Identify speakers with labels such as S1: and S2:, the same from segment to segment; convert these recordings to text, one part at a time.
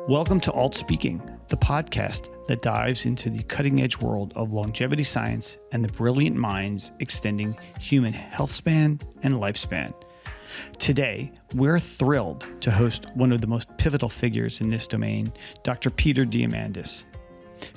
S1: Welcome to Alt Speaking, the podcast that dives into the cutting-edge world of longevity science and the brilliant minds extending human health span and lifespan. Today, we're thrilled to host one of the most pivotal figures in this domain, Dr. Peter Diamandis.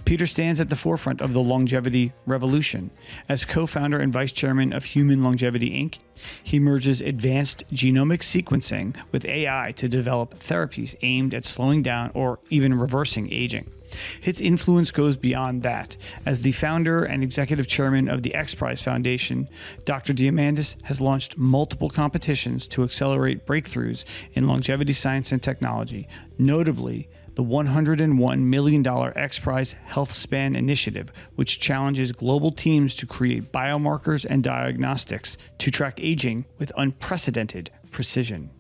S1: Peter stands at the forefront of the longevity revolution. As co-founder and vice chairman of Human Longevity, Inc., he merges advanced genomic sequencing with AI to develop therapies aimed at slowing down or even reversing aging. His influence goes beyond that. As the founder and executive chairman of the XPRIZE Foundation, Dr. Diamandis has launched multiple competitions to accelerate breakthroughs in longevity science and technology, notably the $101 million XPRIZE Health Span Initiative, which challenges global teams to create biomarkers and diagnostics to track aging with unprecedented precision.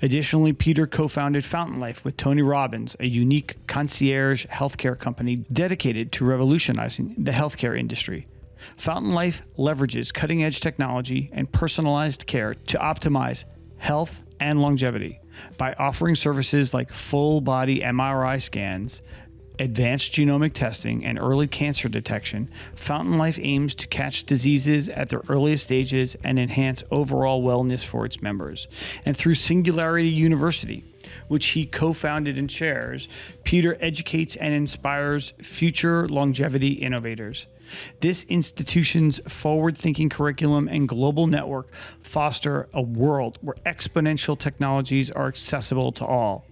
S1: Additionally, Peter co-founded Fountain Life with Tony Robbins, a unique concierge healthcare company dedicated to revolutionizing the healthcare industry. Fountain Life leverages cutting-edge technology and personalized care to optimize health and longevity by offering services like full-body MRI scans, advanced genomic testing, and early cancer detection. Fountain Life aims to catch diseases at their earliest stages and enhance overall wellness for its members. And through Singularity University, which he co-founded and chairs, Peter educates and inspires future longevity innovators. This institution's forward-thinking curriculum and global network foster a world where exponential technologies are accessible to all.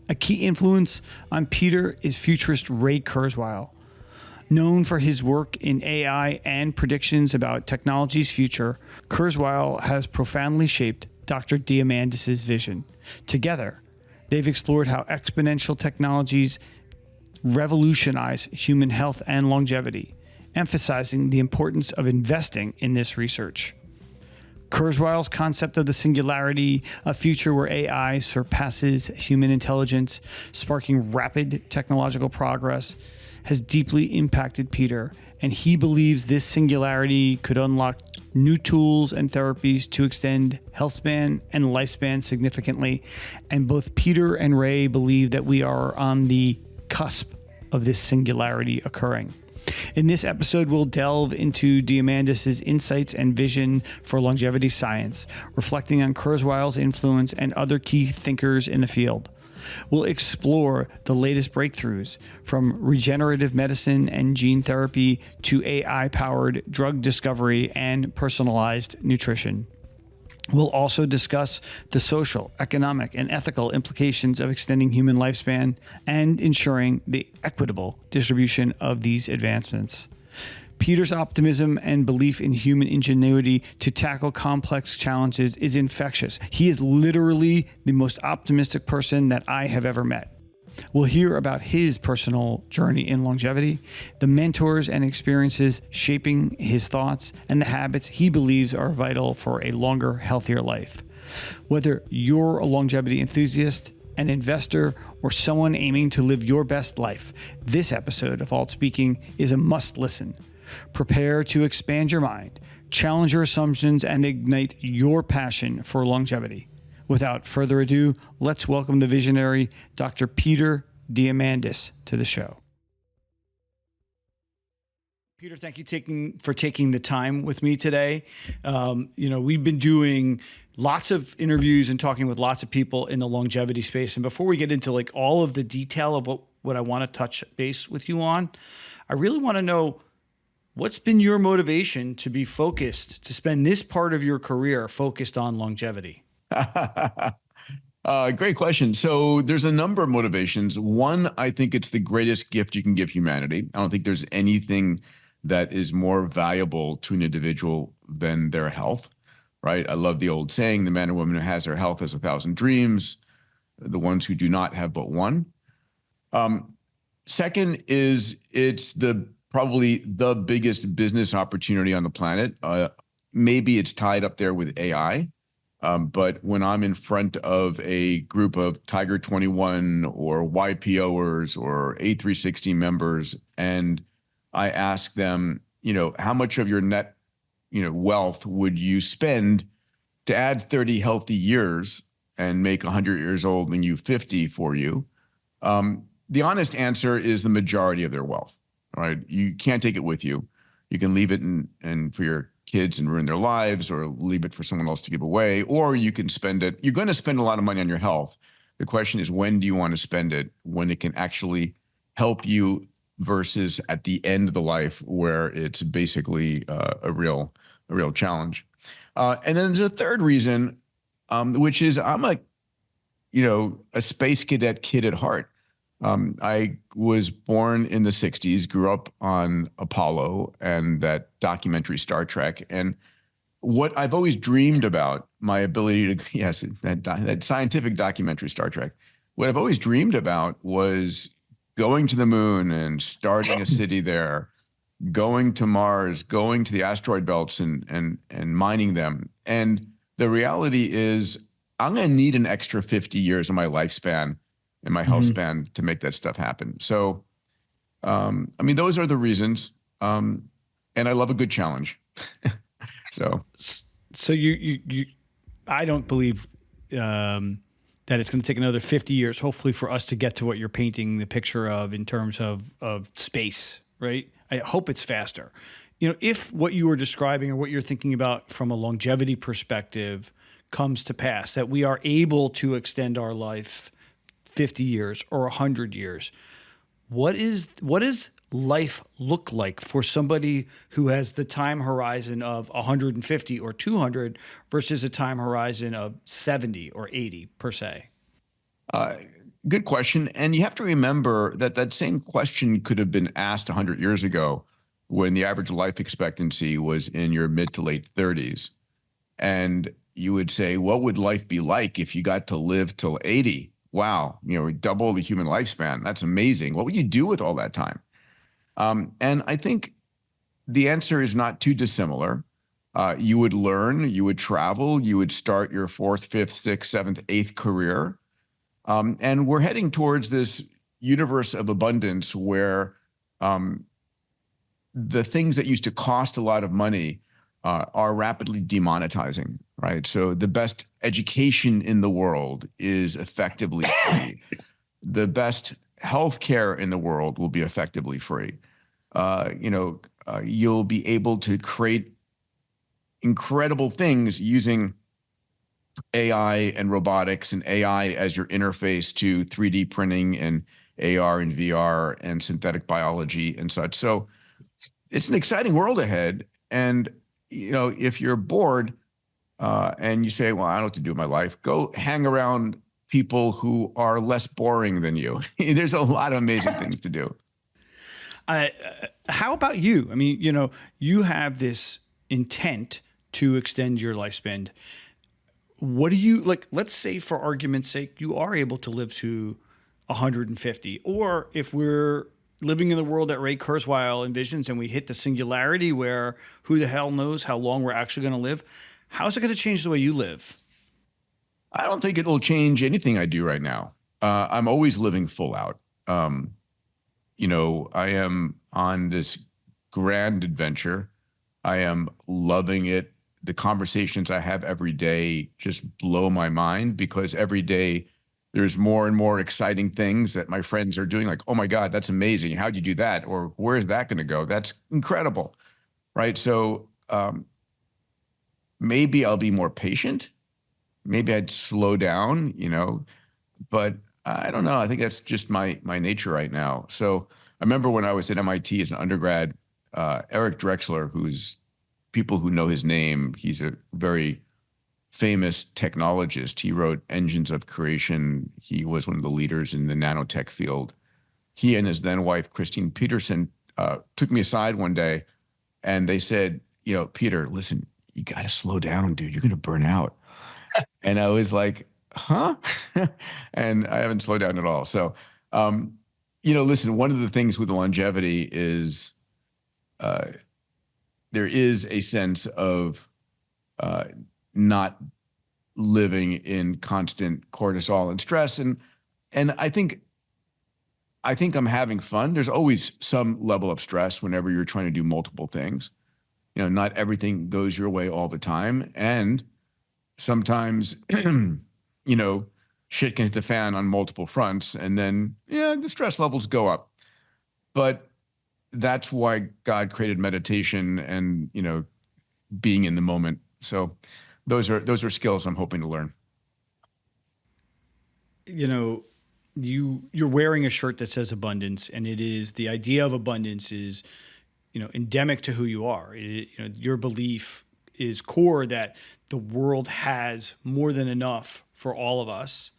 S1: A key influence on Peter is futurist Ray Kurzweil. Known for his work in AI and predictions about technology's future, Kurzweil has profoundly shaped Dr. Diamandis' vision. Together, they've explored how exponential technologies revolutionize human health and longevity, emphasizing the importance of investing in this research. Kurzweil's concept of the singularity, a future where AI surpasses human intelligence, sparking rapid technological progress, has deeply impacted Peter, and he believes this singularity could unlock new tools and therapies to extend health span and lifespan significantly. And both Peter and Ray believe that we are on the cusp of this singularity occurring. In this episode, we'll delve into Diamandis' insights and vision for longevity science, reflecting on Kurzweil's influence and other key thinkers in the field. We'll explore the latest breakthroughs, from regenerative medicine and gene therapy to AI-powered drug discovery and personalized nutrition. We'll also discuss the social, economic, and ethical implications of extending human lifespan and ensuring the equitable distribution of these advancements. Peter's optimism and belief in human ingenuity to tackle complex challenges is infectious. He is literally the most optimistic person that I have ever met. We'll hear about his personal journey in longevity, the mentors and experiences shaping his thoughts, and the habits he believes are vital for a longer, healthier life. Whether you're a longevity enthusiast, an investor, or someone aiming to live your best life, this episode of Alt Speaking is a must listen. Prepare to expand your mind, challenge your assumptions, and ignite your passion for longevity. Without further ado, let's welcome the visionary, Dr. Peter Diamandis, to the show. Peter, thank you for taking the time with me today. We've been doing lots of interviews and talking with lots of people in the longevity space. And before we get into all of the detail of what I want to touch base with you on, I really want to know, what's been your motivation to be focused, to spend this part of your career focused on longevity?
S2: Great question. So there's a number of motivations. One, I think it's the greatest gift you can give humanity. I don't think there's anything that is more valuable to an individual than their health, right? I love the old saying, the man or woman who has their health has 1,000 dreams. The ones who do not have but one. Second is it's probably the biggest business opportunity on the planet. Maybe it's tied up there with AI. But when I'm in front of a group of Tiger 21 or YPOers or A360 members, and I ask them, how much of your net, wealth would you spend to add 30 healthy years and make 100 years old and you 50 for you? The honest answer is the majority of their wealth. All right, you can't take it with you. You can leave it and for your kids and ruin their lives, or leave it for someone else to give away, or you can spend it. You're going to spend a lot of money on your health. The question is, when do you want to spend it? When it can actually help you, versus at the end of the life where it's basically a real challenge. And then there's a third reason, which is I'm a space cadet kid at heart. I was born in the 60s, grew up on Apollo and that documentary Star Trek. And what I've always dreamed about, my ability to, yes, that scientific documentary Star Trek, what I've always dreamed about was going to the moon and starting a city there, going to Mars, going to the asteroid belts and mining them. And the reality is I'm going to need an extra 50 years of my lifespan and my health span to make that stuff happen. So, I mean, those are the reasons. And I love a good challenge. So
S1: you, I don't believe that it's going to take another 50 years, hopefully, for us to get to what you're painting the picture of in terms of space, right? I hope it's faster. If what you were describing or what you're thinking about from a longevity perspective comes to pass, that we are able to extend our life 50 years or 100 years, what does life look like for somebody who has the time horizon of 150 or 200 versus a time horizon of 70 or 80 per se?
S2: Good question. And you have to remember that same question could have been asked 100 years ago when the average life expectancy was in your mid to late 30s. And you would say, what would life be like if you got to live till 80? Wow, double the human lifespan. That's amazing. What would you do with all that time? And I think the answer is not too dissimilar. You would learn, you would travel, you would start your fourth, fifth, sixth, seventh, eighth career. And we're heading towards this universe of abundance where the things that used to cost a lot of money are rapidly demonetizing, right? So the best education in the world is effectively free. The best healthcare in the world will be effectively free. You'll be able to create incredible things using AI and robotics, and AI as your interface to 3D printing and AR and VR and synthetic biology and such. So it's an exciting world ahead. And if you're bored and you say, well, I don't know what to do with my life, go hang around people who are less boring than you. There's a lot of amazing things to do.
S1: How about you? I mean, you have this intent to extend your lifespan. What do you like? Let's say, for argument's sake, you are able to live to 150, or if we're living in the world that Ray Kurzweil envisions and we hit the singularity where who the hell knows how long we're actually going to live, how is it going to change the way you live?
S2: I don't think it'll change anything I do right now. I'm always living full out. I am on this grand adventure. I am loving it. The conversations I have every day just blow my mind, because every day there's more and more exciting things that my friends are doing. Like, oh my God, that's amazing. How'd you do that? Or where's that going to go? That's incredible. Right. So maybe I'll be more patient. Maybe I'd slow down, but I don't know. I think that's just my nature right now. So I remember when I was at MIT as an undergrad, Eric Drexler, who's, people who know his name, he's a very famous technologist. He wrote Engines of Creation. He was one of the leaders in the nanotech field. He and his then wife, Christine Peterson, took me aside one day and they said, Peter, listen, you got to slow down, dude. You're going to burn out. And I was like, huh? And I haven't slowed down at all. So, listen, one of the things with longevity is there is a sense of not living in constant cortisol and stress. And I think I'm having fun. There's always some level of stress whenever you're trying to do multiple things. Not everything goes your way all the time. And sometimes, shit can hit the fan on multiple fronts, and then the stress levels go up. But that's why God created meditation and being in the moment. So those are skills I'm hoping to learn.
S1: You're wearing a shirt that says abundance, and it is the idea of abundance is endemic to who you are. Your belief is core that the world has more than enough for all of us.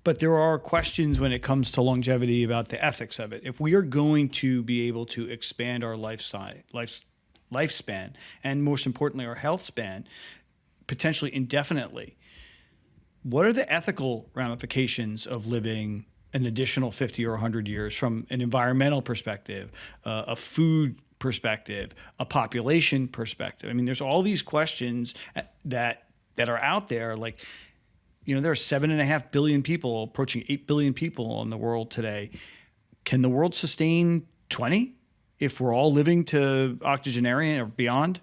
S1: But there are questions when it comes to longevity about the ethics of it. If we are going to be able to expand our lifespan, and most importantly, our health span, potentially indefinitely, what are the ethical ramifications of living an additional 50 or 100 years from an environmental perspective, a food perspective, a population perspective? I mean, there's all these questions that are out there. Like, there are 7.5 billion people, approaching 8 billion people in the world today. Can the world sustain 20 if we're all living to octogenarian or beyond?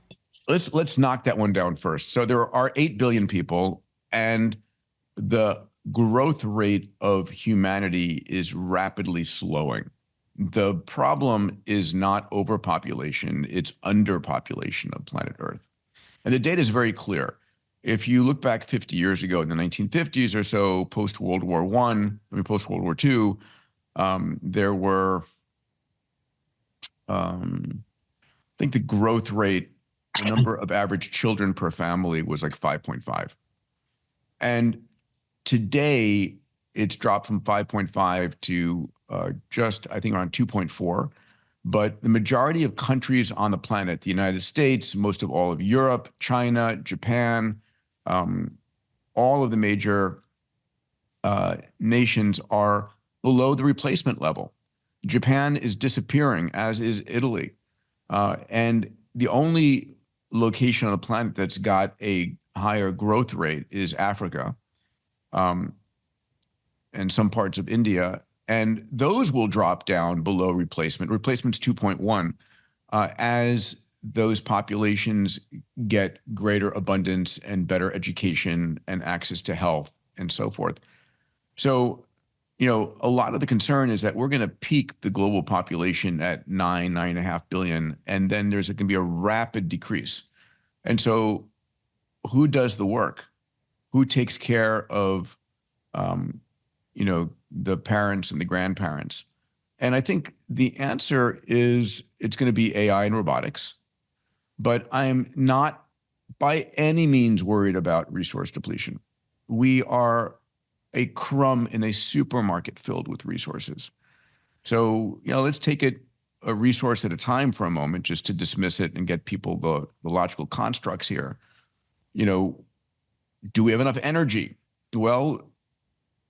S2: Let's knock that one down first. So there are 8 billion people, and the growth rate of humanity is rapidly slowing. The problem is not overpopulation, it's underpopulation of planet Earth. And the data is very clear. If you look back 50 years ago in the 1950s or so, post-World War post-World War II, there were, I think the growth rate, the number of average children per family was like 5.5. And today, it's dropped from 5.5 to just, I think, around 2.4. But the majority of countries on the planet, the United States, most of all of Europe, China, Japan, all of the major nations are below the replacement level. Japan is disappearing, as is Italy. And the only location on the planet that's got a higher growth rate is Africa, and some parts of India. And those will drop down below replacement. Replacement's 2.1 as those populations get greater abundance and better education and access to health and so forth. So, a lot of the concern is that we're going to peak the global population at 9.5 billion, and then there's going to be a rapid decrease. And so who does the work? Who takes care of, the parents and the grandparents? And I think the answer is it's going to be AI and robotics. But I'm not by any means worried about resource depletion. We are a crumb in a supermarket filled with resources. So, let's take it a resource at a time for a moment, just to dismiss it and get people the logical constructs here. Do we have enough energy? Well,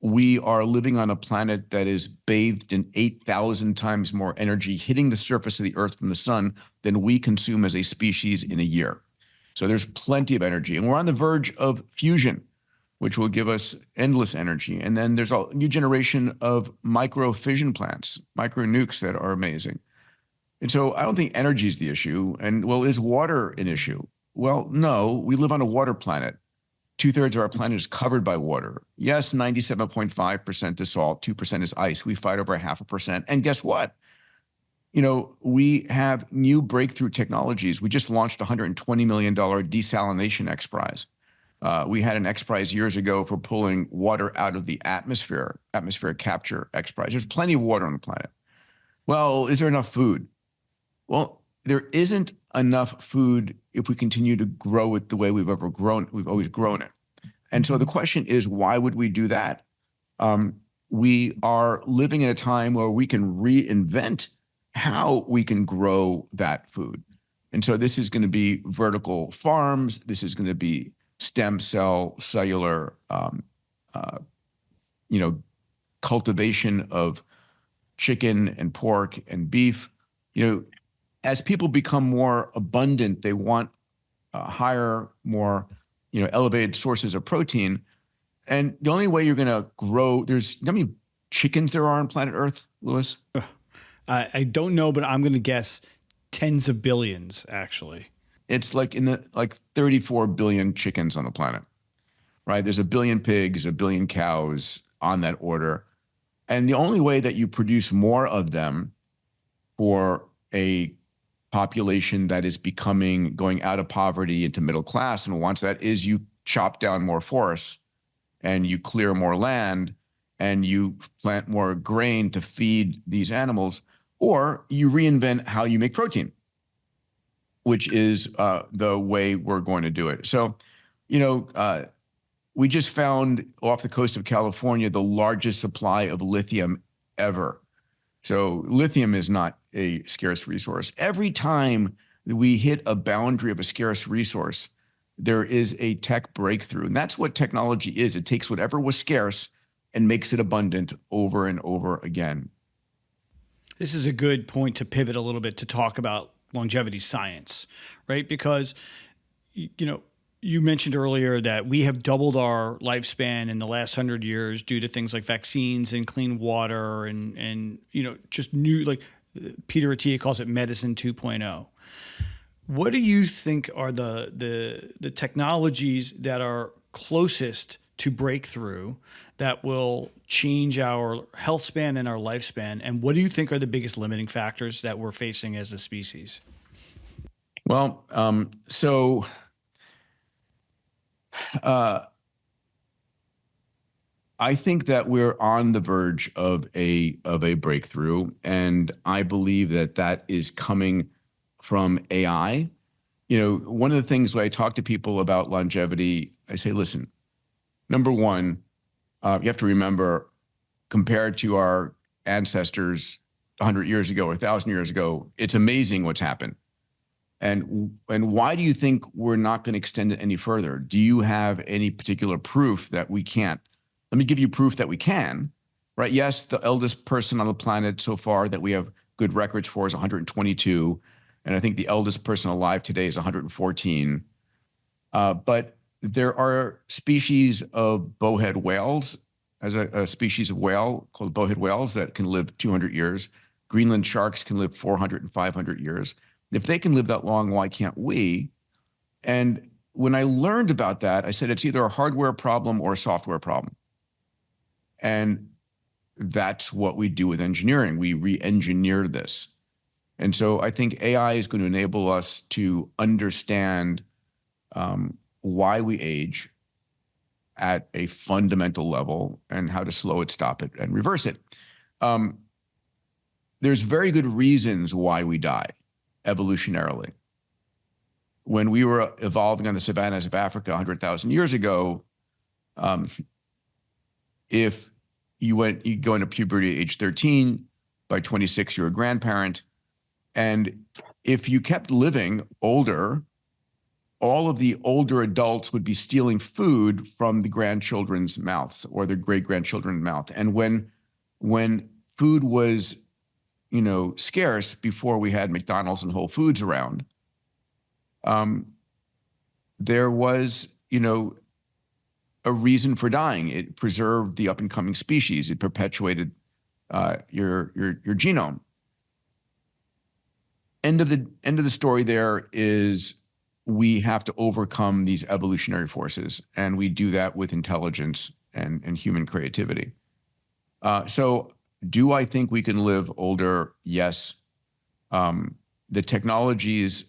S2: we are living on a planet that is bathed in 8,000 times more energy hitting the surface of the Earth from the sun than we consume as a species in a year. So there's plenty of energy. And we're on the verge of fusion, which will give us endless energy. And then there's a new generation of micro fission plants, micro nukes that are amazing. And so I don't think energy is the issue. And well, is water an issue? Well, no, we live on a water planet. 2/3 of our planet is covered by water. Yes, 97.5% is salt, 2% is ice. We fight over 0.5%. And guess what? We have new breakthrough technologies. We just launched a $120 million desalination XPRIZE. We had an XPRIZE years ago for pulling water out of the atmosphere capture XPRIZE. There's plenty of water on the planet. Well, is there enough food? Well, there isn't enough food if we continue to grow it the way we've always grown it. And so the question is, why would we do that? We are living in a time where we can reinvent how we can grow that food. And so this is going to be vertical farms. This is going to be stem cell, cellular, cultivation of chicken and pork and beef. As people become more abundant, they want higher, more, elevated sources of protein. And the only way you're going to grow, how many chickens there are on planet Earth, Louis?
S1: I don't know, but I'm going to guess tens of billions, actually.
S2: It's like 34 billion chickens on the planet. right? There's a billion pigs, a billion cows on that order. And the only way that you produce more of them for a population that is going out of poverty into middle class and wants that is you chop down more forests and you clear more land and you plant more grain to feed these animals, or you reinvent how you make protein, which is the way we're going to do it. So, we just found off the coast of California the largest supply of lithium ever. So lithium is not a scarce resource. Every time that we hit a boundary of a scarce resource, there is a tech breakthrough. And that's what technology is. It takes whatever was scarce and makes it abundant over and over again.
S1: This is a good point to pivot a little bit to talk about longevity science, right? Because, you mentioned earlier that we have doubled our lifespan in the last 100 years due to things like vaccines and clean water and just new, like Peter Attia calls it medicine 2.0. What do you think are the technologies that are closest to breakthrough that will change our health span and our lifespan? And what do you think are the biggest limiting factors that we're facing as a species?
S2: Well, I think that we're on the verge of a breakthrough, and I believe that is coming from AI. One of the things when I talk to people about longevity, I say, listen, number one, you have to remember, compared to our ancestors 100 years ago or 1,000 years ago, it's amazing what's happened. And why do you think we're not going to extend it any further? Do you have any particular proof that we can't? Let me give you proof that we can, right? Yes, the eldest person on the planet so far that we have good records for is 122. And I think the eldest person alive today is 114. But there are species of bowhead whales, as a species of whale called bowhead whales that can live 200 years. Greenland sharks can live 400 and 500 years. If they can live that long, why can't we? And when I learned about that, I said it's either a hardware problem or a software problem. And that's what we do with engineering. We re-engineer this. And so I think AI is going to enable us to understand why we age at a fundamental level and how to slow it, stop it, and reverse it. There's very good reasons why we die evolutionarily. When we were evolving on the savannas of Africa 100,000 years ago, if you go into puberty at age 13, by 26, you're a grandparent. And if you kept living older, all of the older adults would be stealing food from the grandchildren's mouths or the great-grandchildren's mouth. And when food was, scarce before we had McDonald's and Whole Foods around, there was, a reason for dying. It preserved the up and coming species. It perpetuated your genome. End of the story there is we have to overcome these evolutionary forces, and we do that with intelligence and human creativity. So do I think we can live older? Yes. The technologies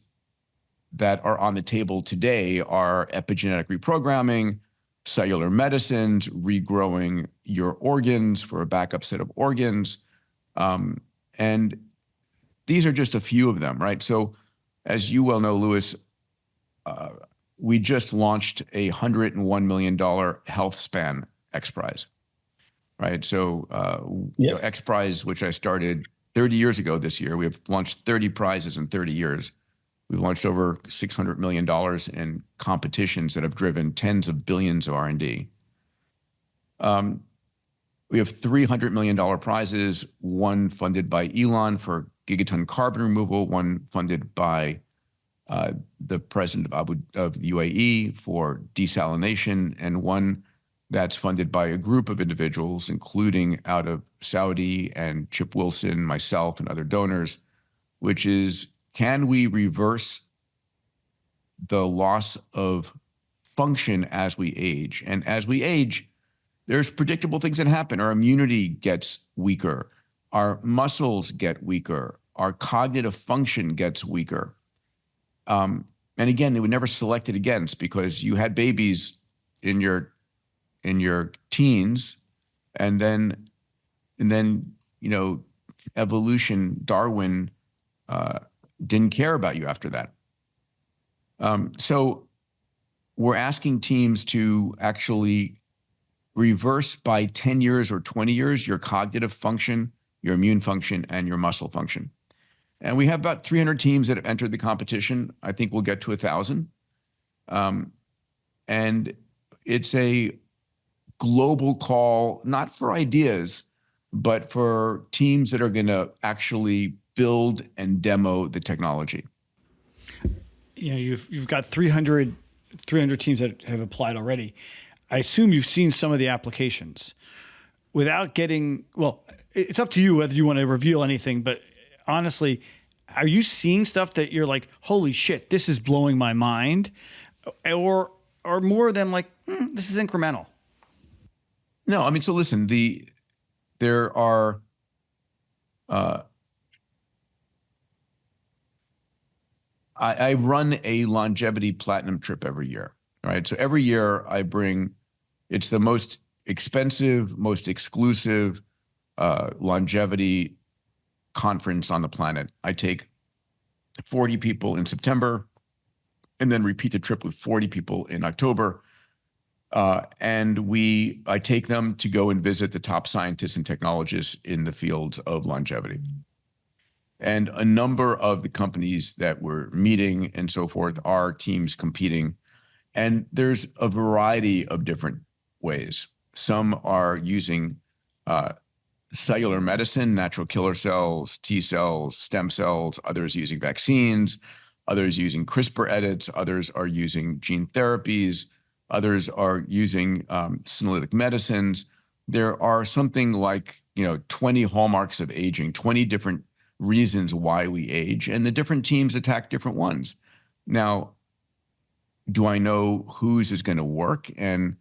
S2: that are on the table today are epigenetic reprogramming, cellular medicines, regrowing your organs for a backup set of organs. And these are just a few of them, right? So as you well know, Louis, we just launched a $101 million health span XPRIZE, right? So XPRIZE, which I started 30 years ago this year, we have launched 30 prizes in 30 years. We've launched over $600 million in competitions that have driven tens of billions of R&D. We have $300 million prizes, one funded by Elon for gigaton carbon removal, one funded by the president of the UAE for desalination, and one that's funded by a group of individuals, including out of Saudi and Chip Wilson, myself, and other donors, which is, can we reverse the loss of function as we age. And as we age, there's predictable things that happen. Our immunity gets weaker. Our muscles get weaker. Our cognitive function gets weaker. And again, they were never selected against because you had babies in your teens, and then evolution, Darwin didn't care about you after that. So we're asking teams to actually reverse by 10 years or 20 years your cognitive function, your immune function, and your muscle function. And we have about 300 teams that have entered the competition. I think we'll get to 1,000. And it's a global call, not for ideas, but for teams that are going to actually build and demo the technology.
S1: You've got 300 teams that have applied already. I assume you've seen some of the applications. Without getting, well, it's up to you whether you want to reveal anything, but honestly, are you seeing stuff that you're like, holy shit, this is blowing my mind? Or more of them like, this is incremental?
S2: No, I mean, so listen, there are, I run a longevity platinum trip every year, right? So every year it's the most expensive, most exclusive longevity conference on the planet. I take 40 people in September and then repeat the trip with 40 people in October. And I take them to go and visit the top scientists and technologists in the fields of longevity. And a number of the companies that we're meeting and so forth are teams competing. And there's a variety of different ways. Some are using cellular medicine, natural killer cells, T cells, stem cells, others using vaccines, others using CRISPR edits, others are using gene therapies, others are using senolytic medicines. There are something like 20 hallmarks of aging, 20 different reasons why we age, and the different teams attack different ones. Now, do I know whose is going to work and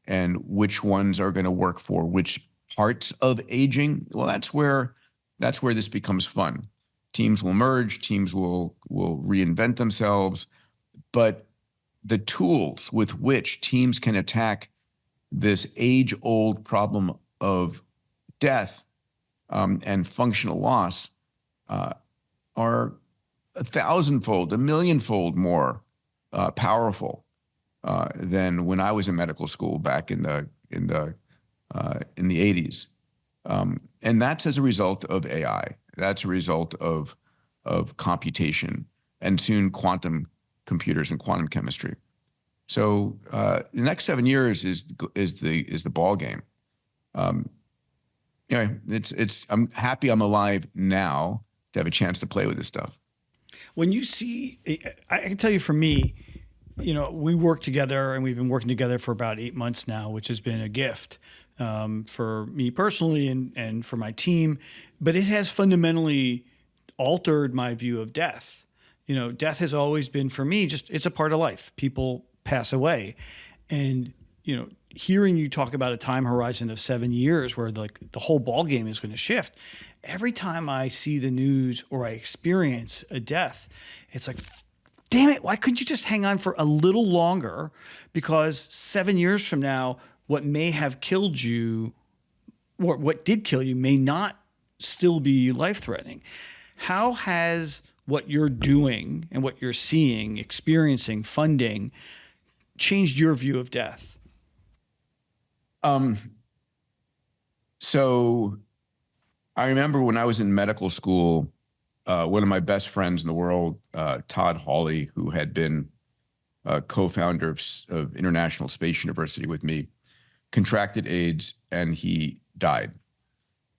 S2: which ones are going to work for which parts of aging? Well, that's where this becomes fun. Teams will merge, teams will reinvent themselves, but the tools with which teams can attack this age-old problem of death and functional loss are 1,000-fold, 1,000,000-fold more powerful than when I was in medical school back in the 80s. And that's as a result of AI. That's a result of computation and soon quantum computers and quantum chemistry. So the next 7 years is the ball game. Anyway, I'm happy I'm alive now to have a chance to play with this stuff.
S1: When you see, I can tell you for me, we work together and we've been working together for about 8 months now, which has been a gift for me personally and for my team. But it has fundamentally altered my view of death. Death has always been for me it's a part of life. People pass away. And, hearing you talk about a time horizon of 7 years where the whole ball game is going to shift. Every time I see the news or I experience a death, it's like, damn it, why couldn't you just hang on for a little longer? Because 7 years from now, what may have killed you, or what did kill you, may not still be life-threatening. How has what you're doing and what you're seeing, experiencing, funding, changed your view of death?
S2: So I remember when I was in medical school, one of my best friends in the world, Todd Hawley, who had been a co-founder of International Space University with me, contracted AIDS and he died.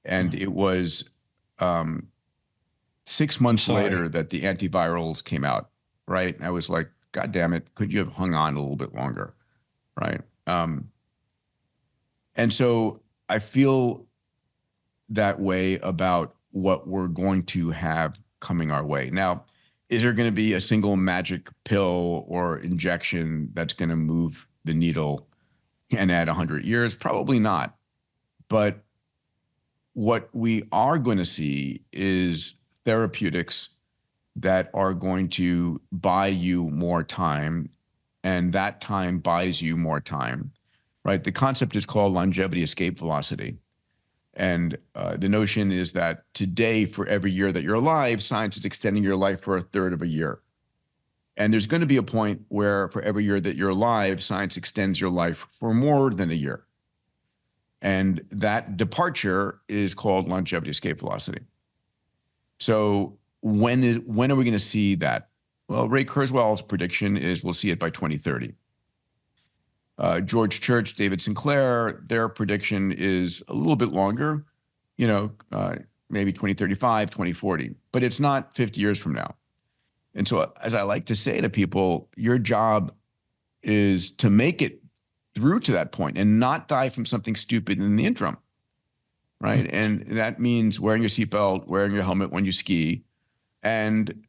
S2: And it was 6 months later that the antivirals came out, right? And I was like, God damn it, could you have hung on a little bit longer, right? And so I feel that way about what we're going to have coming our way. Now, is there going to be a single magic pill or injection that's going to move the needle and add 100 years? Probably not. But what we are going to see is therapeutics that are going to buy you more time, and that time buys you more time, right? The concept is called longevity escape velocity. And the notion is that today, for every year that you're alive, science is extending your life for a third of a year. And there's going to be a point where for every year that you're alive, science extends your life for more than a year. And that departure is called longevity escape velocity. So when are we going to see that? Well, Ray Kurzweil's prediction is we'll see it by 2030. George Church, David Sinclair, their prediction is a little bit longer, maybe 2035, 2040, but it's not 50 years from now. And so, as I like to say to people, your job is to make it through to that point and not die from something stupid in the interim, right? Mm-hmm. And that means wearing your seatbelt, wearing your helmet when you ski. And,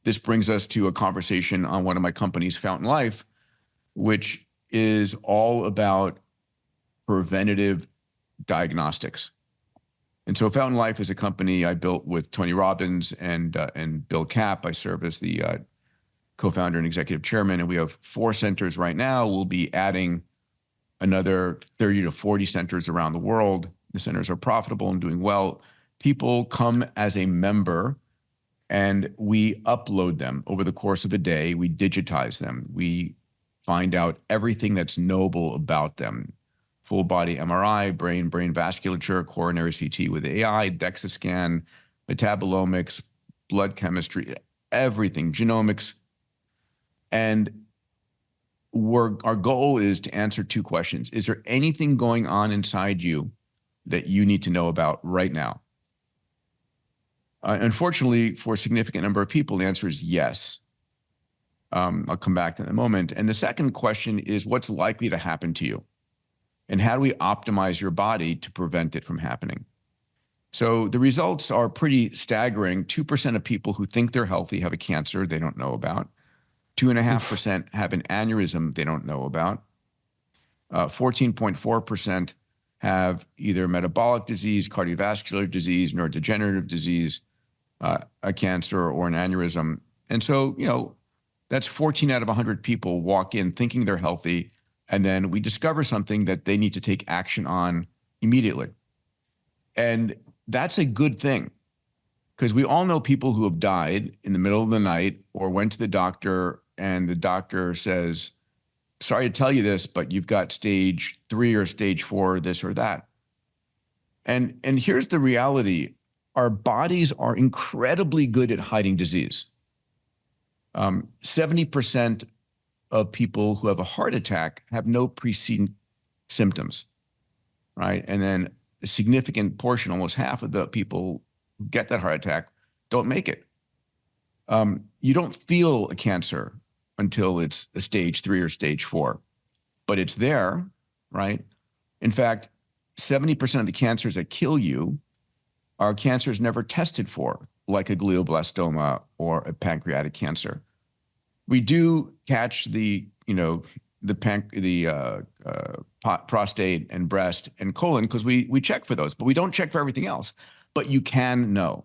S2: this brings us to a conversation on one of my companies, Fountain Life, which is all about preventative diagnostics. And so Fountain Life is a company I built with Tony Robbins and Bill Kapp. I serve as the co-founder and executive chairman, and we have 4 centers right now. We'll be adding another 30 to 40 centers around the world. The centers are profitable and doing well. People come as a member, and we upload them over the course of a day. We digitize them. We find out everything that's knowable about them. Full body MRI, brain vasculature, coronary CT with AI, DEXA scan, metabolomics, blood chemistry, everything, genomics. And our goal is to answer 2 questions. Is there anything going on inside you that you need to know about right now? Unfortunately, for a significant number of people, the answer is yes. I'll come back to that in a moment. And the second question is, what's likely to happen to you? And how do we optimize your body to prevent it from happening? So the results are pretty staggering. 2% of people who think they're healthy have a cancer they don't know about. 2.5% have an aneurysm they don't know about. 14.4% have either metabolic disease, cardiovascular disease, neurodegenerative disease, a cancer, or an aneurysm. And so, that's 14 out of 100 people walk in thinking they're healthy, and then we discover something that they need to take action on immediately. And that's a good thing, because we all know people who have died in the middle of the night or went to the doctor and the doctor says, sorry to tell you this, but you've got stage 3 or stage 4, this or that. And here's the reality. Our bodies are incredibly good at hiding disease. 70% of people who have a heart attack have no preceding symptoms, right? And then a significant portion, almost half of the people who get that heart attack don't make it. You don't feel a cancer until it's a stage 3 or stage 4, but it's there, right? In fact, 70% of the cancers that kill you are cancers never tested for, like a glioblastoma or a pancreatic cancer. We do catch the prostate and breast and colon because we check for those, but we don't check for everything else. But you can know.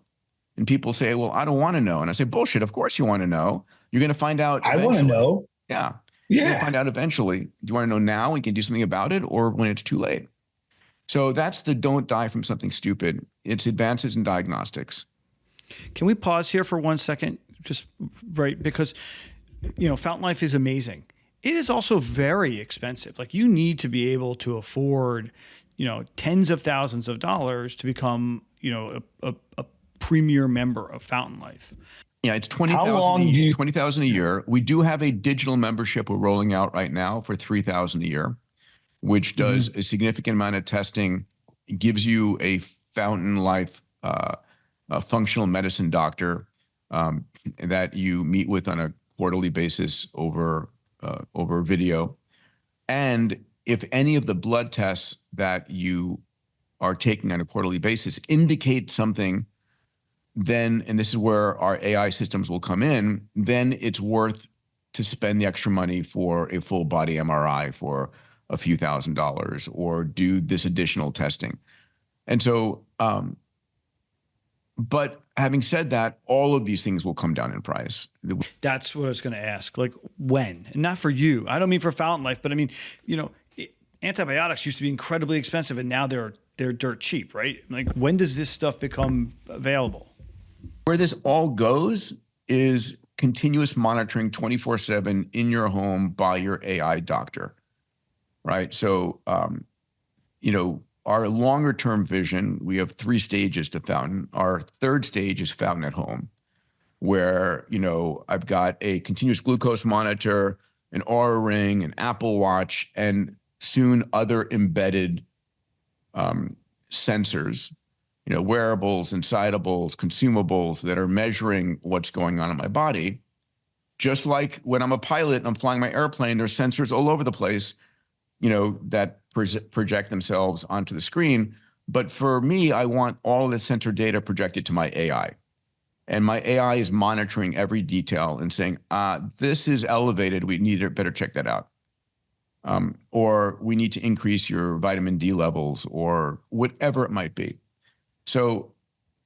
S2: And people say, well, I don't want to know. And I say, bullshit, of course you want to know. You're going to find out eventually.
S3: I want to know.
S2: Yeah. You're going to find out eventually. Do you want to know now and can do something about it, or when it's too late? So that's the don't die from something stupid. It's advances in diagnostics.
S1: Can we pause here for 1 second? Just right, because Fountain Life is amazing. It is also very expensive. Like, you need to be able to afford, tens of thousands of dollars to become, a premier member of Fountain Life.
S2: Yeah, it's $20,000 a year. We do have a digital membership we're rolling out right now for $3,000 a year, which does a significant amount of testing. It gives you a Fountain Life a functional medicine doctor that you meet with on a quarterly basis over video. And if any of the blood tests that you are taking on a quarterly basis indicate something then, and this is where our AI systems will come in, then it's worth to spend the extra money for a full body MRI for a few $1,000s or do this additional testing. And so, but having said that, all of these things will come down in price.
S1: That's what I was going to ask. Like when, and not for you. I don't mean for Fountain Life, but I mean, antibiotics used to be incredibly expensive and now they're dirt cheap, right? Like when does this stuff become available?
S2: Where this all goes is continuous monitoring 24/7 in your home by your AI doctor, right? So, our longer term vision, we have 3 stages to Fountain. Our third stage is Fountain at Home, where, I've got a continuous glucose monitor, an Aura Ring, an Apple Watch, and soon other embedded sensors, wearables, inside-ables, consumables that are measuring what's going on in my body. Just like when I'm a pilot and I'm flying my airplane, there's sensors all over the place, that project themselves onto the screen. But for me, I want all of the sensor data projected to my AI. And my AI is monitoring every detail and saying, this is elevated. We need to better check that out. Or we need to increase your vitamin D levels or whatever it might be. So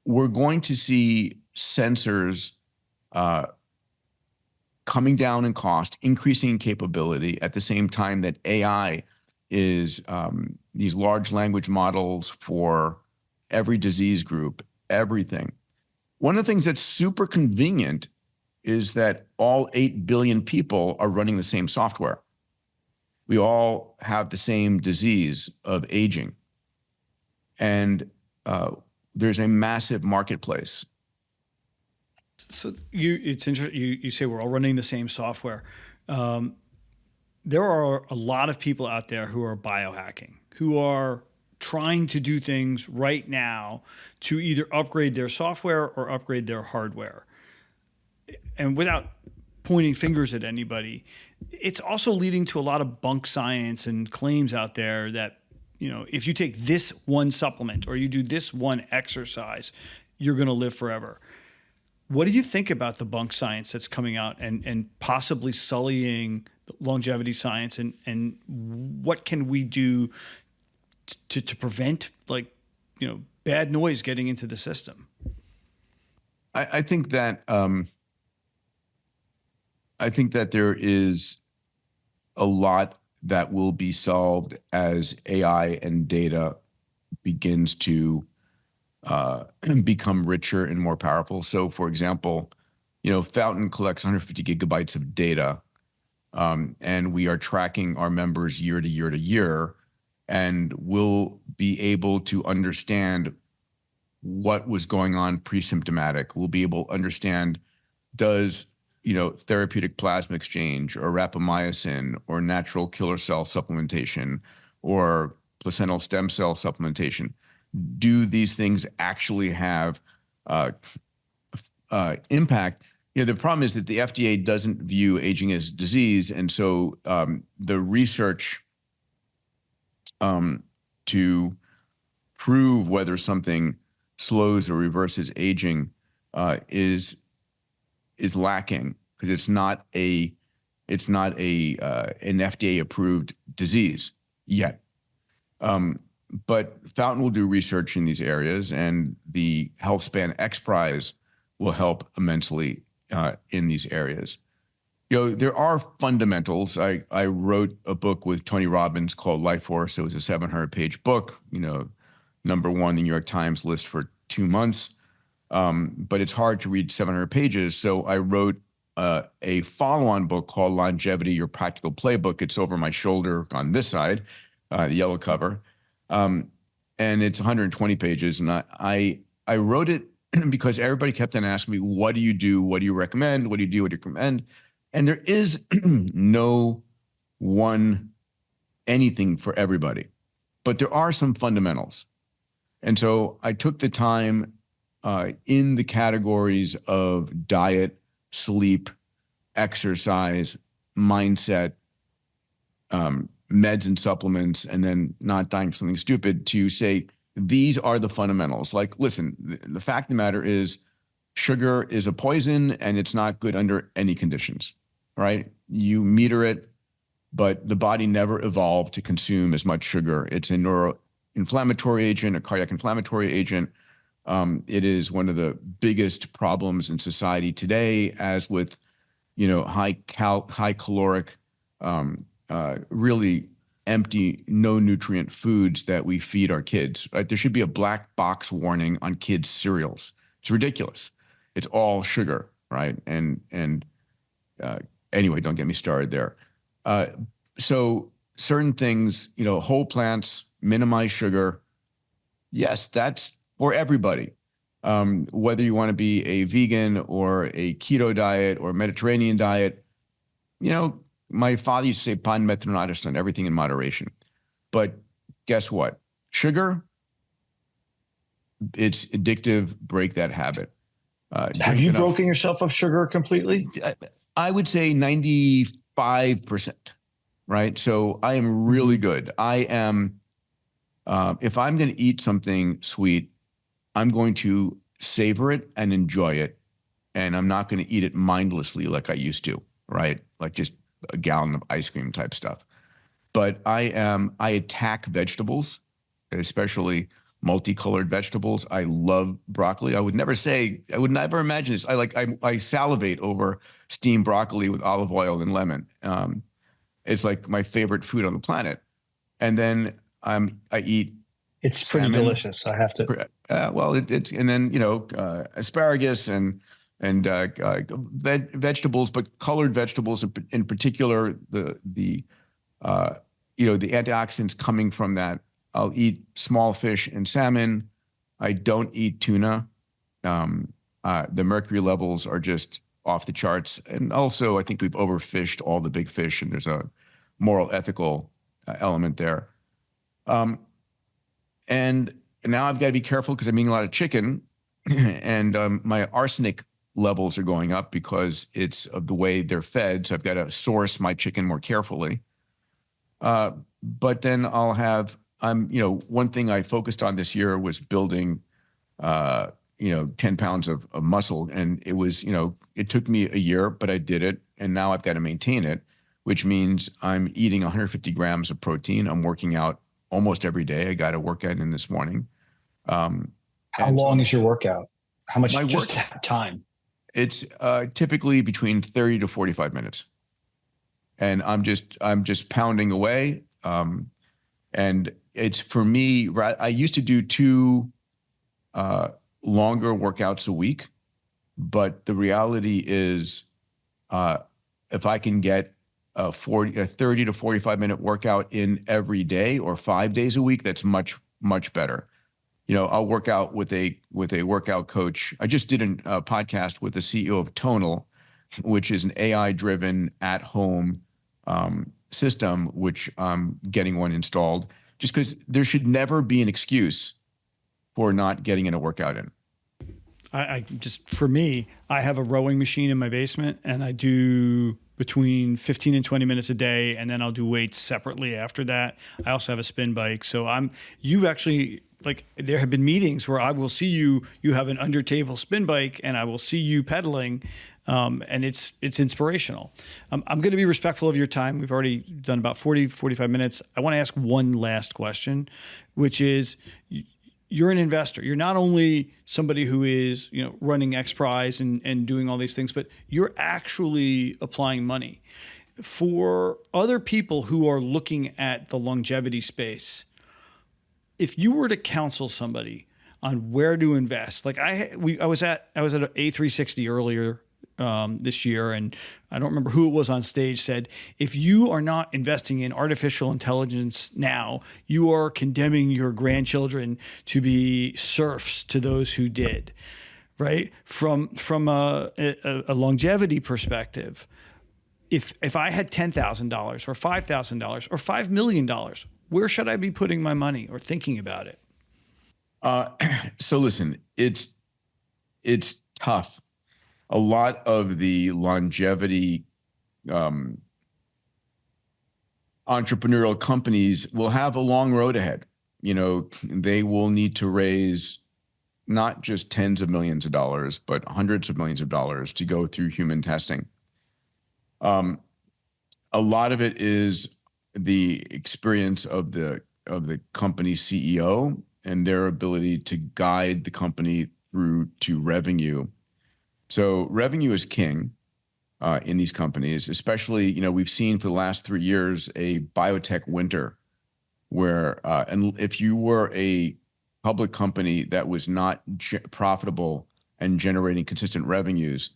S2: we're going to see sensors coming down in cost, increasing in capability at the same time that AI is these large language models for every disease group, everything. One of the things that's super convenient is that all 8 billion people are running the same software. We all have the same disease of aging. And there's a massive marketplace.
S1: So it's interesting. You say we're all running the same software. There are a lot of people out there who are biohacking, who are trying to do things right now to either upgrade their software or upgrade their hardware. And without pointing fingers at anybody, it's also leading to a lot of bunk science and claims out there that, if you take this one supplement or you do this one exercise, you're going to live forever. What do you think about the bunk science that's coming out and possibly sullying longevity science, and what can we do to prevent bad noise getting into the system?
S2: I think that there is a lot that will be solved as AI and data begins to become richer and more powerful. So, for example, Fountain collects 150 gigabytes of data, and we are tracking our members year to year to year, and we'll be able to understand what was going on pre-symptomatic. We'll be able to understand, does therapeutic plasma exchange or rapamycin or natural killer cell supplementation or placental stem cell supplementation, do these things actually have impact? The problem is that the FDA doesn't view aging as disease. And so the research to prove whether something slows or reverses aging is lacking, because it's not an FDA approved disease yet. But Fountain will do research in these areas, and the HealthSpan XPRIZE will help immensely in these areas. There are fundamentals. I wrote a book with Tony Robbins called Life Force. It was a 700-page book, #1 the New York Times list for 2 months. But it's hard to read 700 pages. So I wrote a follow-on book called Longevity, Your Practical Playbook. It's over my shoulder on this side, the yellow cover. And it's 120 pages. And I wrote it because everybody kept on asking me, what do you do? What do you recommend? What do you do? What do you recommend? And there is no one anything for everybody, but there are some fundamentals. And so I took the time in the categories of diet, sleep, exercise, mindset, meds and supplements, and then not dying for something stupid, to say, these are the fundamentals. Like, listen, the fact of the matter is Sugar is a poison and it's not good under any conditions, right? You meter it, but the body never evolved to consume as much sugar. It's a neuroinflammatory agent, a cardiac inflammatory agent. It is one of the biggest problems in society today, as with, high caloric, really empty, no nutrient foods that we feed our kids. Right? There should be a black box warning on kids' cereals. It's ridiculous. It's all sugar, right? And anyway, don't get me started there. So certain things, whole plants, minimize sugar. Yes, that's for everybody. Whether you want to be a vegan or a keto diet or Mediterranean diet, my father used to say pan metronidus on everything in moderation. But guess what? Sugar, it's addictive. Break that habit.
S1: Have you broken yourself of sugar completely?
S2: I would say 95%, right? So I am really good. I am, if I'm going to eat something sweet, I'm going to savor it and enjoy it. And I'm not going to eat it mindlessly like I used to, right? Like just a gallon of ice cream type stuff. But I attack vegetables, especially multicolored vegetables. I love broccoli. I would never imagine this. I salivate over steamed broccoli with olive oil and lemon. It's like my favorite food on the planet. And then I eat.
S1: It's pretty delicious. I have to.
S2: It's and then asparagus and vegetables, but colored vegetables in particular. The antioxidants coming from that. I'll eat small fish and salmon. I don't eat tuna. The mercury levels are just off the charts. And also, I think we've overfished all the big fish, and there's a moral, ethical element there. And now I've got to be careful because I'm eating a lot of chicken, and my arsenic levels are going up because it's of the way they're fed. So I've got to source my chicken more carefully. But then one thing I focused on this year was building, 10 pounds of muscle. And it was, it took me a year, but I did it. And now I've got to maintain it, which means I'm eating 150 grams of protein. I'm working out almost every day. I got a workout in this morning.
S1: How long is your workout? How much time?
S2: It's typically between 30 to 45 minutes. And I'm just pounding away. And it's, for me, I used to do 2 longer workouts a week, but the reality is, if I can get a 30 to 45 minute workout in every day or 5 days a week, that's much, much better. I'll work out with a workout coach. I just did a podcast with the CEO of Tonal, which is an AI-driven at-home system, which I'm getting one installed, just because there should never be an excuse for not getting in a workout in.
S1: For me, I have a rowing machine in my basement, and I do between 15 and 20 minutes a day, and then I'll do weights separately after that. I also have a spin bike. So there have been meetings where I will see you have an under table spin bike, and I will see you pedaling. And it's inspirational. I'm going to be respectful of your time. We've already done about 45 minutes. I want to ask one last question, which is, you're an investor. You're not only somebody who is, running XPRIZE and doing all these things, but you're actually applying money. For other people who are looking at the longevity space, if you were to counsel somebody on where to invest, like I was at an A360 earlier this year, and I don't remember who it was on stage said, if you are not investing in artificial intelligence now, you are condemning your grandchildren to be serfs to those who did, right? From a longevity perspective, if I had $10,000 or $5,000 or $5 million, where should I be putting my money or thinking about it?
S2: So listen, it's tough. A lot of the longevity entrepreneurial companies will have a long road ahead. They will need to raise not just tens of millions of dollars, but hundreds of millions of dollars to go through human testing. A lot of it is the experience of the company CEO and their ability to guide the company through to revenue. So revenue is king in these companies, especially, we've seen for the last 3 years a biotech winter where, and if you were a public company that was not profitable and generating consistent revenues,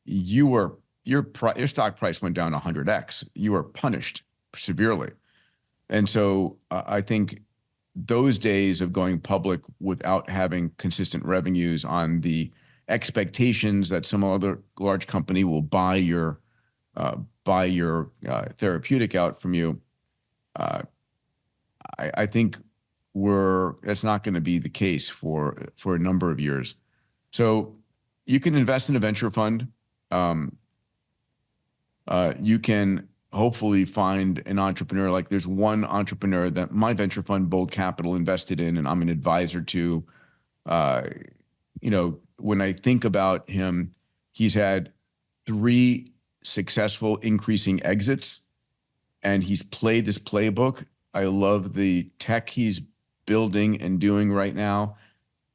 S2: your stock price went down 100x. You were punished severely. And so I think those days of going public without having consistent revenues on the expectations that some other large company will buy your therapeutic out from you, I think that's not going to be the case for a number of years. So you can invest in a venture fund. You can hopefully find an entrepreneur. Like there's one entrepreneur that my venture fund, Bold Capital, invested in, and I'm an advisor to. When I think about him, he's had 3 successful increasing exits, and he's played this playbook. I love the tech he's building and doing right now,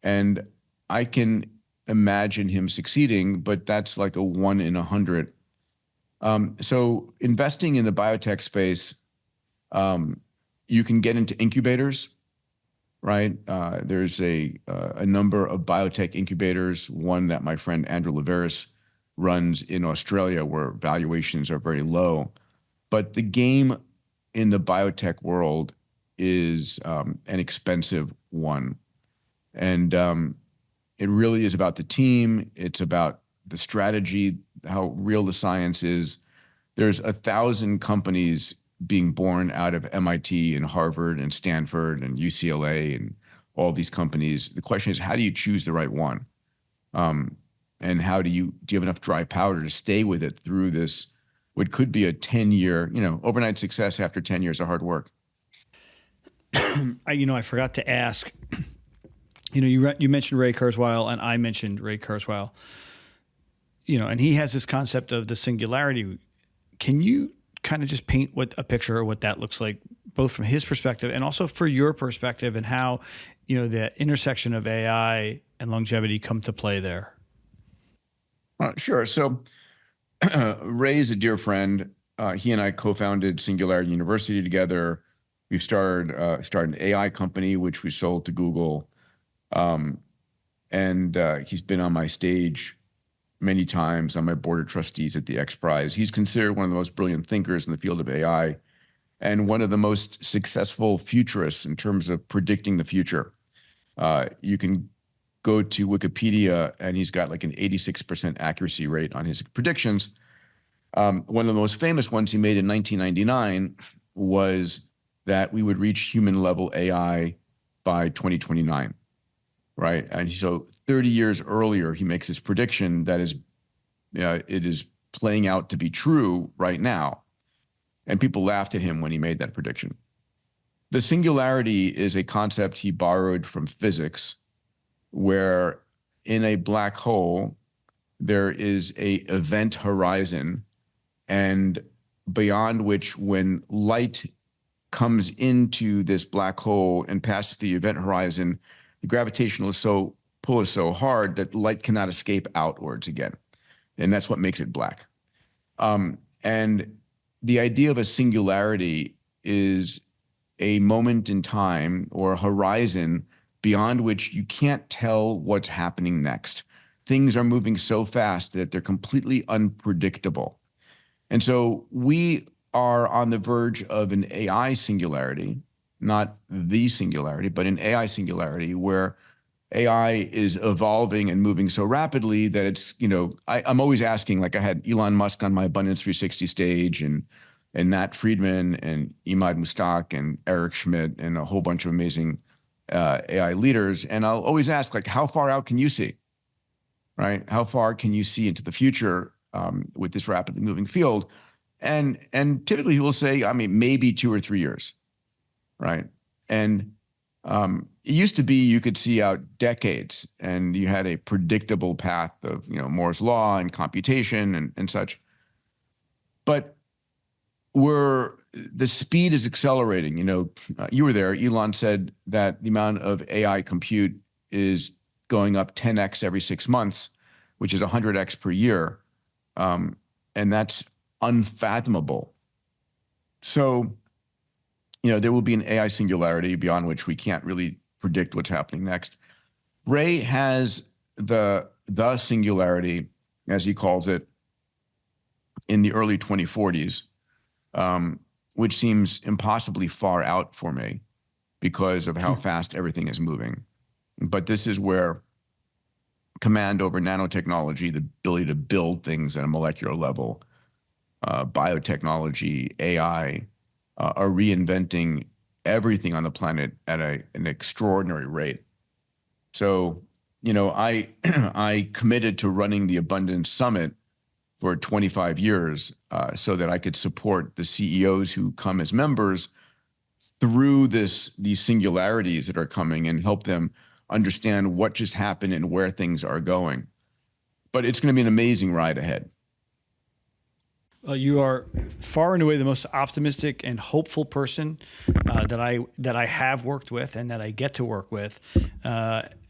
S2: and I can imagine him succeeding, but that's like a 1 in 100. So investing in the biotech space, you can get into incubators, right? There's a number of biotech incubators, one that my friend Andrew Laveris runs in Australia, where valuations are very low. But the game in the biotech world is an expensive one. And it really is about the team. It's about the strategy, how real the science is. There's 1,000 companies being born out of MIT and Harvard and Stanford and UCLA and all these companies. The question is, how do you choose the right one? And how do you have enough dry powder to stay with it through this, what could be a 10-year, overnight success after 10 years of hard work?
S1: I forgot to ask, you mentioned Ray Kurzweil, and I mentioned Ray Kurzweil, and he has this concept of the singularity. Can you kind of just paint a picture of what that looks like, both from his perspective and also for your perspective, and how, the intersection of AI and longevity come to play there?
S2: Sure. So Ray is a dear friend. He and I co-founded Singularity University together. We've started an AI company, which we sold to Google. And he's been on my stage many times, on my board of trustees at the XPRIZE. He's considered one of the most brilliant thinkers in the field of AI and one of the most successful futurists in terms of predicting the future. You can go to Wikipedia, and he's got like an 86% accuracy rate on his predictions. One of the most famous ones he made in 1999 was that we would reach human level AI by 2029. Right. And so 30 years earlier, he makes this prediction that it is playing out to be true right now. And people laughed at him when he made that prediction. The singularity is a concept he borrowed from physics, where in a black hole, there is a event horizon, and beyond which, when light comes into this black hole and passes the event horizon, the gravitational pull is so hard that light cannot escape outwards again. And that's what makes it black. And the idea of a singularity is a moment in time or a horizon beyond which you can't tell what's happening next. Things are moving so fast that they're completely unpredictable. And so we are on the verge of an AI singularity, not the singularity, but an AI singularity where AI is evolving and moving so rapidly that it's, I'm always asking, like I had Elon Musk on my Abundance 360 stage and Nat Friedman and Imad Mustaq and Eric Schmidt and a whole bunch of amazing AI leaders. And I'll always ask, like, how far out can you see, right? How far can you see into the future with this rapidly moving field? And typically he will say, maybe 2 or 3 years. Right. And It used to be you could see out decades and you had a predictable path of, Moore's law and computation and such. But the speed is accelerating. You were there. Elon said that the amount of AI compute is going up 10x every 6 months, which is 100x per year. And that's unfathomable. So, there will be an AI singularity beyond which we can't really predict what's happening next. Ray has the singularity, as he calls it, in the early 2040s, which seems impossibly far out for me because of how fast everything is moving. But this is where command over nanotechnology, the ability to build things at a molecular level, biotechnology, AI, are reinventing everything on the planet at an extraordinary rate. So, I committed to running the Abundance Summit for 25 years so that I could support the CEOs who come as members through these singularities that are coming and help them understand what just happened and where things are going. But it's going to be an amazing ride ahead.
S1: You are far and away the most optimistic and hopeful person that I have worked with and that I get to work with.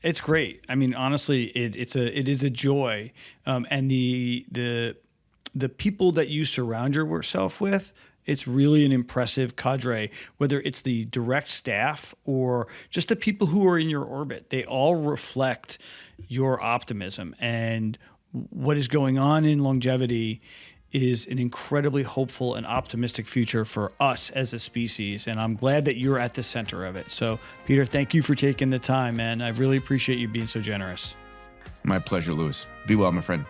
S1: It's great. I mean, honestly, it is a joy, and the people that you surround yourself with. It's really an impressive cadre, whether it's the direct staff or just the people who are in your orbit. They all reflect your optimism, and what is going on in longevity is an incredibly hopeful and optimistic future for us as a species. And I'm glad that you're at the center of it. So, Peter, thank you for taking the time, man. I really appreciate you being so generous.
S2: My pleasure, Louis. Be well, my friend.